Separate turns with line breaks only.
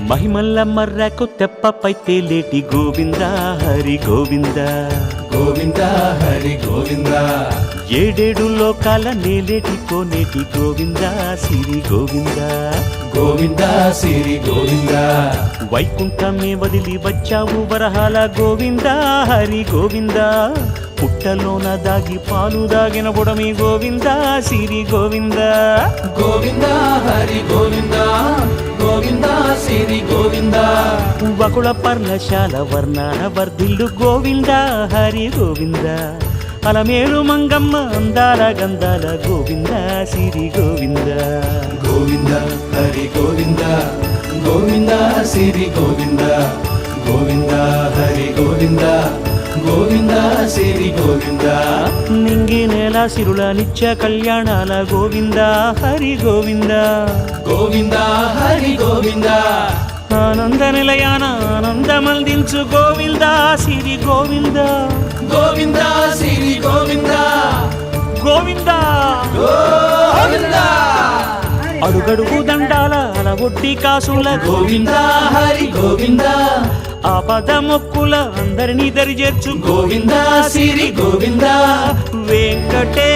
మహిమల్ల మర్రకు తెప్పపై తేలేటి గోవింద హరి గోవింద
గోవింద హరి గోవింద
ఏడేడు లోకాల నేలేటి కోనేటి గోవింద సిరి గోవింద
గోవింద సిరి గోవింద
వైకుంఠమే వదిలి వచ్చావు వరహాల గోవింద హరి గోవింద పుట్టలోన దాగి పాలు దాగిన బుడమి గోవింద సిరి గోవింద
గోవింద హరి గోవింద గోవింద సిరి గోవింద
వకుళ పర్ణశాల వర్ణాన వర్ధిల్లు గోవింద హరి గోవింద అలమేలు మంగమ్మ అందాల గంధాల గోవింద సిరి గోవింద
గోవింద హరి గోవింద గోవింద సిరి గోవింద గోవింద హరి గోవింద గోవింద సిరి గోవింద
నింగి నేల సిరుల నిత్య కళ్యాణాల గోవింద హరి గోవింద
గోవింద హరి గోవింద
ఆనంద నిలయాన ఆనందమందించు గోవింద సిరి గోవింద
గోవింద సిరి గోవింద
గోవింద
గోవింద
అడుగడుగు దండాల అలవొట్టి కాసుల
గోవింద హరి గోవింద
ఆపద మొక్కుల అందరినీ దరిచేర్చు
గోవింద సిరి గోవింద
వెంకటే